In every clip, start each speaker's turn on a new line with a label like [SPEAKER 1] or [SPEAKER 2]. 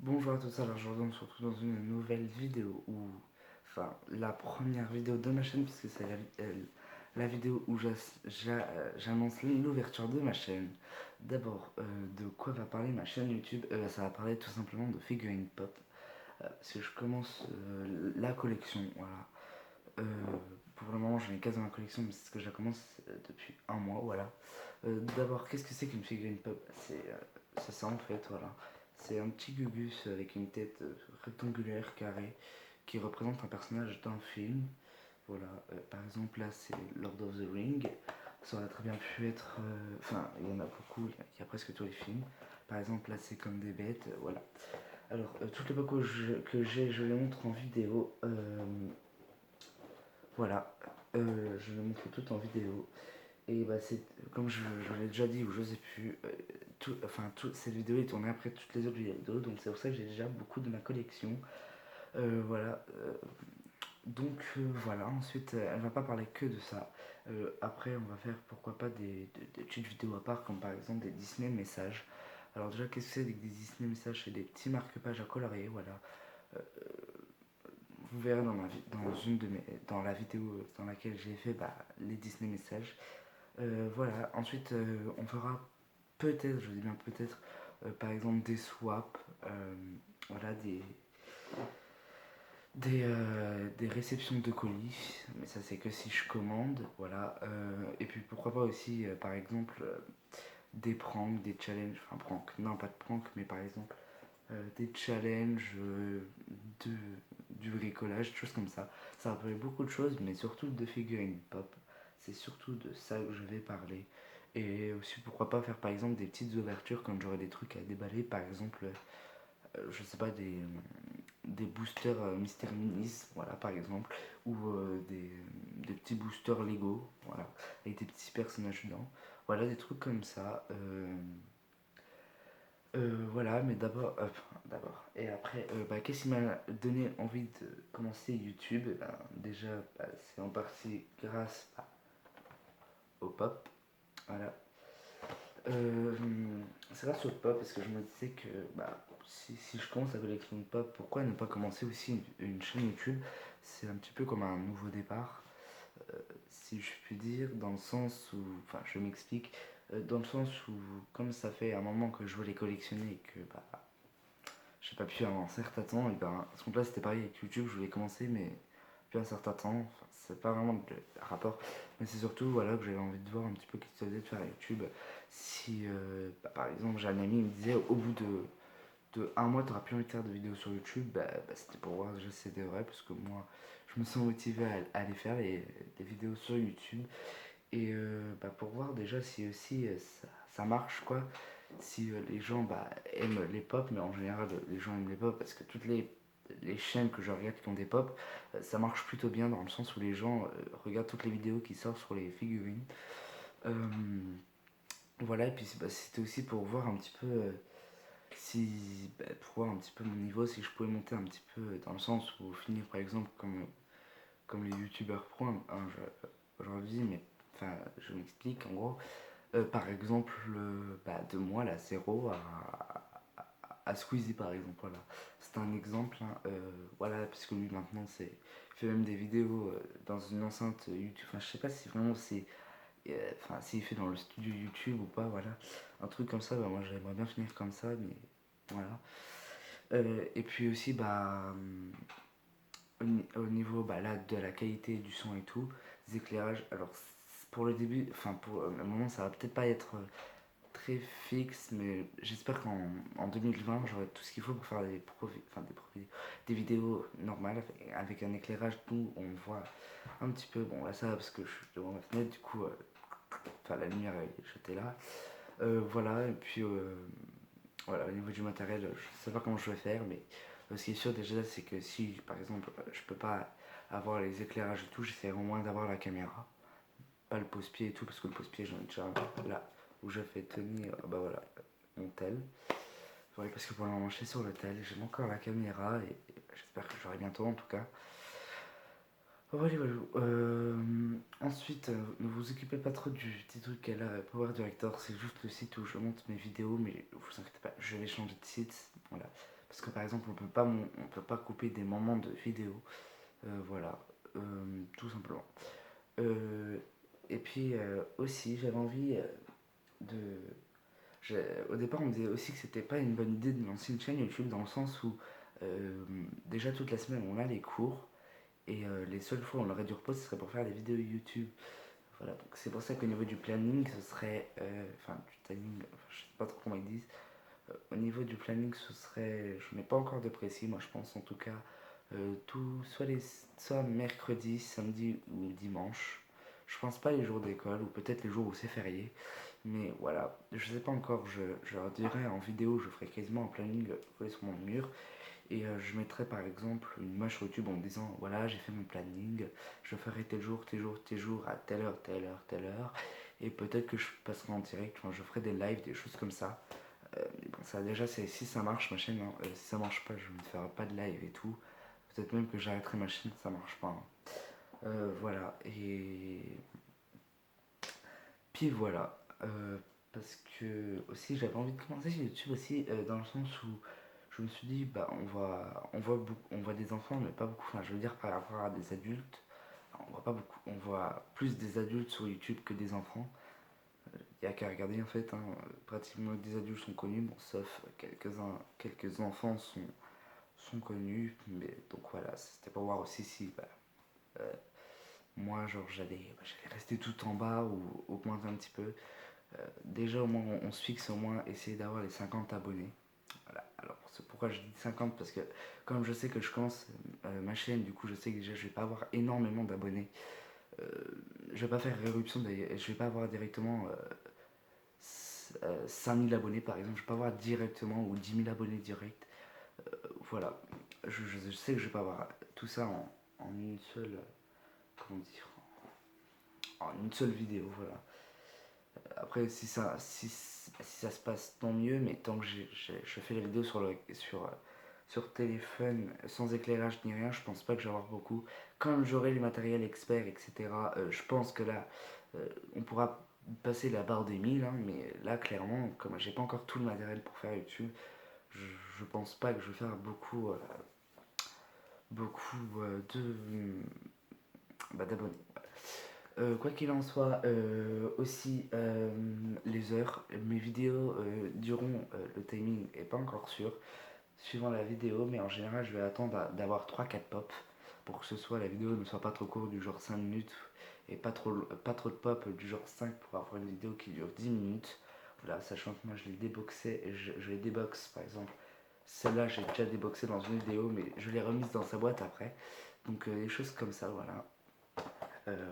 [SPEAKER 1] Bonjour à tous, alors je reviens surtout dans une nouvelle vidéo enfin la première vidéo de ma chaîne puisque c'est la vidéo où j'annonce l'ouverture de ma chaîne. D'abord, de quoi va parler ma chaîne YouTube? Ça va parler tout simplement de figurines pop, parce que je commence la collection, voilà. Euh, pour le moment j'en ai 15 dans ma collection mais c'est ce que je commence depuis un mois, voilà. D'abord, qu'est-ce que c'est qu'une figurine pop? C'est ça en fait, voilà. C'est un petit gugus avec une tête rectangulaire, carrée, qui représente un personnage d'un film. Voilà, par exemple là c'est Lord of the Ring. Ça aurait très bien pu être. Enfin, il y en a beaucoup, il y a presque tous les films. Par exemple là c'est comme des bêtes, voilà. Alors, toutes les pop que j'ai, je les montre en vidéo. Voilà, je les montre toutes en vidéo. Et bah c'est comme je l'ai déjà dit ou je sais plus, cette vidéo est tournée après toutes les autres vidéos, donc c'est pour ça que j'ai déjà beaucoup de ma collection. Voilà. Voilà, ensuite elle va pas parler que de ça. Après on va faire pourquoi pas des petites vidéos à part comme par exemple des Disney messages. Alors déjà qu'est-ce que c'est des Disney messages? C'est des petits marque-pages à colorier, voilà. Euh, vous verrez dans la vidéo dans laquelle j'ai fait les Disney messages. Voilà, ensuite on fera peut-être, je dis bien peut-être, par exemple des swaps, voilà, des réceptions de colis, mais ça c'est que si je commande, voilà. Et puis pourquoi pas aussi, par exemple, des pranks, des challenges, enfin pranks, non pas de pranks, mais par exemple des challenges de, du bricolage, des choses comme ça. Ça rappelle beaucoup de choses, mais surtout de figurines pop. C'est surtout de ça que je vais parler. Et aussi, pourquoi pas faire par exemple des petites ouvertures quand j'aurai des trucs à déballer, par exemple, je sais pas, des boosters Mister Minis, voilà, par exemple, ou des petits boosters Lego, voilà, avec des petits personnages dedans. Voilà, des trucs comme ça. Voilà, mais d'abord. Et après, qu'est-ce qui m'a donné envie de commencer YouTube? Déjà, c'est en partie grâce au pop. Voilà. Euh, c'est grâce au pop parce que je me disais que si je commence à collectionner de pop, pourquoi ne pas commencer aussi une chaîne YouTube? C'est un petit peu comme un nouveau départ, si je puis dire, dans le sens où, enfin, je m'explique, dans le sens où, comme ça fait un moment que je veux les collectionner et que j'ai pas pu avant un certain temps, et à ce compte-là, c'était pareil avec YouTube, je voulais commencer, mais depuis un certain temps, enfin, c'est pas vraiment de rapport, mais c'est surtout voilà, que j'avais envie de voir un petit peu ce que ça faisait de faire YouTube. Si, par exemple, j'ai un ami qui me disait au bout de un mois, t'auras plus envie de faire de vidéos sur YouTube, c'était pour voir déjà si c'était vrai, parce que moi, je me sens motivé à aller faire les vidéos sur YouTube, et pour voir déjà si aussi ça marche, quoi. Si les gens aiment les pop, mais en général les gens aiment les pop parce que toutes les chaînes que je regarde qui ont des pop, ça marche plutôt bien dans le sens où les gens regardent toutes les vidéos qui sortent sur les figurines. Euh, voilà, et puis c'était aussi pour voir un petit peu si pour voir un petit peu mon niveau, si je pouvais monter un petit peu dans le sens où finir par exemple comme les youtubeurs pro, hein, je redis, mais enfin je m'explique en gros. Par exemple, de moi, la zéro à Squeezie, par exemple. Voilà. C'est un exemple. Hein, voilà, puisque lui, maintenant, il fait même des vidéos dans une enceinte YouTube. Enfin, je sais pas si vraiment c'est. Enfin, s'il fait dans le studio YouTube ou pas, voilà. Un truc comme ça, moi, j'aimerais bien finir comme ça, mais voilà. Et puis aussi, au niveau là, de la qualité du son et tout, des éclairages. Alors, pour le début, enfin, pour le moment, ça va peut-être pas être très fixe, mais j'espère qu'en 2020, j'aurai tout ce qu'il faut pour faire des vidéos normales avec un éclairage où on voit un petit peu. Bon, là, ça va parce que je suis devant ma fenêtre, du coup, la lumière est jetée là. Voilà, et puis voilà, au niveau du matériel, je sais pas comment je vais faire, mais ce qui est sûr déjà, c'est que si par exemple je peux pas avoir les éclairages et tout, j'essaierai au moins d'avoir la caméra, pas le pose-pied et tout, parce que le pose-pied, j'en ai déjà un là où je fais tenir, voilà, mon tel. Ouais, parce que pour le moment, je suis sur le tel, j'aime encore la caméra et j'espère que j'aurai bientôt en tout cas. Voilà, voilà. Ensuite, ne vous occupez pas trop du petit truc qu'elle a, Power Director, c'est juste le site où je monte mes vidéos, mais vous inquiétez pas, je vais changer de site, voilà. parce que par exemple on peut pas couper des moments de vidéo. Voilà, tout simplement. Euh, et puis aussi j'avais envie de... Au départ on me disait aussi que c'était pas une bonne idée de lancer une chaîne YouTube dans le sens où déjà toute la semaine on a les cours et les seules fois où on aurait du repos ce serait pour faire des vidéos YouTube. Voilà, donc c'est pour ça qu'au niveau du planning ce serait... Enfin du timing, enfin, je sais pas trop comment ils disent. Au niveau du planning ce serait... Je n'ai pas encore de précis, moi je pense en tout cas tout, soit mercredi, samedi ou dimanche. Je pense pas les jours d'école ou peut-être les jours où c'est férié. Mais voilà, je sais pas encore, je leur dirai en vidéo, je ferai quasiment un planning collé sur mon mur. Et je mettrai par exemple une image sur YouTube en me disant voilà, j'ai fait mon planning, je ferai tel jour, tel jour, tel jour, à telle heure, telle heure, telle heure. Et peut-être que je passerai en direct, enfin, je ferai des lives, des choses comme ça. Mais bon, ça déjà, si ça marche ma chaîne, hein, si ça marche pas, je ne ferai pas de live et tout. Peut-être même que j'arrêterai ma chaîne si ça marche pas, hein. Voilà, et puis voilà. Parce que aussi j'avais envie de commencer sur YouTube aussi dans le sens où je me suis dit bah on voit des enfants mais pas beaucoup. Enfin je veux dire par rapport à des adultes, on voit pas beaucoup. On voit plus des adultes sur YouTube que des enfants. Il y a qu'à regarder en fait, hein, pratiquement des adultes sont connus, bon, sauf quelques enfants sont connus. Mais donc voilà, c'était pour voir aussi si bah, euh, moi genre j'allais rester tout en bas ou augmenter un petit peu. Déjà au moins on se fixe au moins essayer d'avoir les 50 abonnés. Voilà. Alors c'est pourquoi je dis 50 parce que comme je sais que je commence ma chaîne, du coup je sais que déjà je vais pas avoir énormément d'abonnés. Euh, je vais pas faire éruption d'ailleurs, je vais pas avoir directement 5000 abonnés par exemple, je vais pas avoir directement ou 10 000 abonnés direct. Voilà, je sais que je vais pas avoir tout ça en une seule, comment dire, en une seule vidéo, voilà. Après, si ça se passe, tant mieux, mais tant que je fais la vidéo sur téléphone, sans éclairage ni rien, je pense pas que je vais avoir beaucoup. Quand j'aurai les matériels experts, etc., je pense que là, on pourra passer la barre des 1000, hein, mais là, clairement, comme j'ai pas encore tout le matériel pour faire YouTube, je, je pense pas que je vais faire beaucoup d'abonnés. Quoi qu'il en soit, aussi les heures, mes vidéos dureront, le timing est pas encore sûr, suivant la vidéo, mais en général je vais attendre d'avoir 3-4 pop pour que ce soit la vidéo ne soit pas trop courte du genre 5 minutes et pas trop de pop du genre 5 pour avoir une vidéo qui dure 10 minutes. Voilà, sachant que moi je les déboxais, je les déboxe par exemple. Celle-là j'ai déjà déboxé dans une vidéo mais je l'ai remise dans sa boîte après. Donc des choses comme ça, voilà.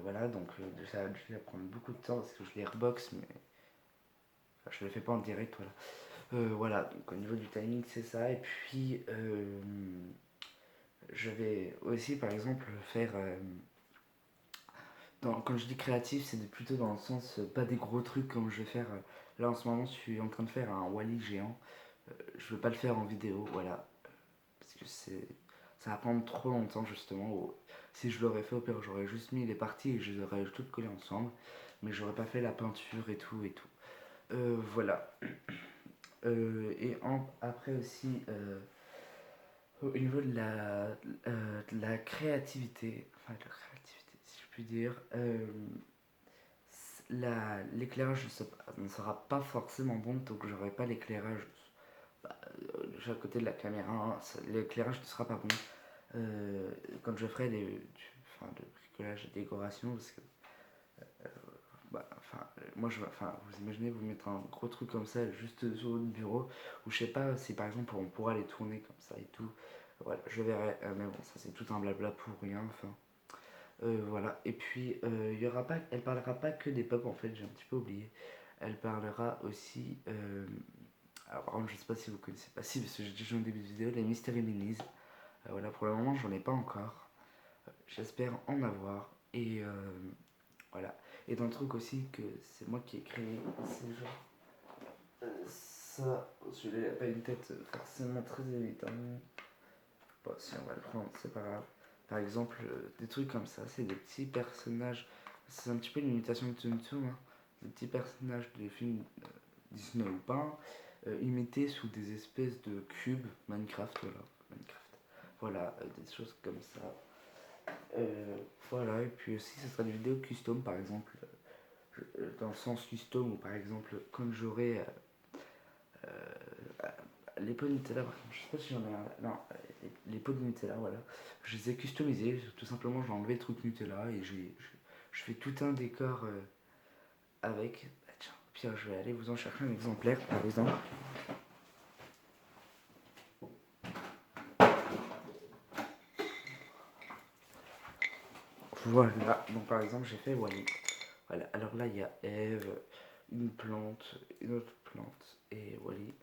[SPEAKER 1] Voilà, donc ça va prendre beaucoup de temps parce que je les rebox, mais enfin, je ne les fais pas en direct, voilà. Voilà, donc au niveau du timing, c'est ça. Et puis, je vais aussi, par exemple, faire. Quand je dis créatif, c'est plutôt dans le sens, pas des gros trucs comme je vais faire. Là, en ce moment, je suis en train de faire un Wally géant. Je ne veux pas le faire en vidéo, voilà. Parce que ça va prendre trop longtemps, justement. Si je l'aurais fait au pire, j'aurais juste mis les parties et je les aurais toutes collées ensemble. Mais j'aurais pas fait la peinture et tout et tout. Voilà. Après aussi, au niveau de la créativité, enfin de la créativité, si je puis dire, l'éclairage ne sera pas forcément bon tant que j'aurai pas l'éclairage. Bah, déjà à côté de la caméra, hein, l'éclairage ne sera pas bon. Quand je ferai enfin, de bricolage et décoration, parce que bah, moi vous imaginez vous mettre un gros truc comme ça juste sur votre bureau, ou je sais pas si par exemple on pourra les tourner comme ça et tout. Voilà, je verrai, mais bon, ça c'est tout un blabla pour rien, enfin. Voilà, et puis elle parlera pas que des pop en fait, j'ai un petit peu oublié. Elle parlera aussi, alors par contre, je sais pas si vous connaissez, pas si, parce que j'ai déjà en début de vidéo, les Mystery Minis. Voilà, pour le moment, j'en ai pas encore. J'espère en avoir, et voilà. Et dans le truc aussi que c'est moi qui ai créé, c'est genre ça, celui-là il a pas une tête forcément très évidente. Bon, si on va le prendre, c'est pas grave. Par exemple, des trucs comme ça, c'est des petits personnages. C'est un petit peu une imitation de Tsum Tsum, hein. Des petits personnages de films Disney ou pas, hein. imiter sous des espèces de cubes Minecraft, voilà. Minecraft. Voilà, des choses comme ça. Voilà, et puis aussi ce sera des vidéos custom par exemple, dans le sens custom où par exemple quand j'aurai les pots de Nutella, par exemple, je sais pas si j'en ai un, non, les pots de Nutella, voilà, je les ai customisés, tout simplement j'ai enlevé le truc Nutella et je fais tout un décor avec, bah, tiens, au pire je vais aller vous en chercher un exemplaire par exemple. Voilà, donc par exemple j'ai fait Wally. Voilà, alors là il y a Eve, une plante, une autre plante et Wally.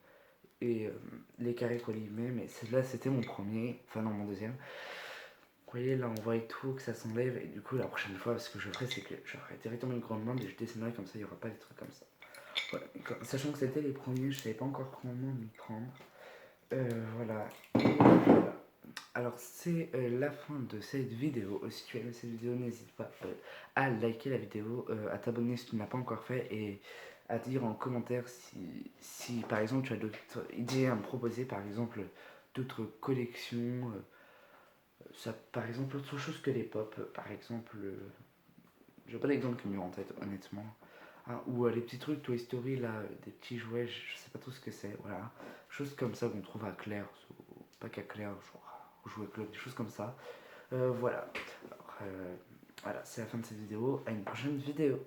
[SPEAKER 1] Et les carrés colimés, mais là c'était mon premier, enfin non mon deuxième. Vous voyez là on voit et tout que ça s'enlève et du coup la prochaine fois ce que je ferai c'est que je ferai directement une grande main et je dessinerai comme ça, il n'y aura pas des trucs comme ça. Voilà. Sachant que c'était les premiers, je savais pas encore comment m'y prendre. Voilà. Et voilà. Alors c'est la fin de cette vidéo. Si tu as aimé cette vidéo, n'hésite pas à liker la vidéo, à t'abonner si tu ne l'as pas encore fait et à dire en commentaire si par exemple tu as d'autres idées à me proposer, par exemple d'autres collections, ça, par exemple autre chose que les pop, par exemple, j'ai pas d'exemple qui me vient en tête honnêtement. Ah, ou les petits trucs Toy Story là, des petits jouets, je sais pas trop ce que c'est, voilà. Choses comme ça qu'on trouve à Claire, pas qu'à Claire, genre au Jouet Club, des choses comme ça. Voilà. Alors, voilà, c'est la fin de cette vidéo. À une prochaine vidéo.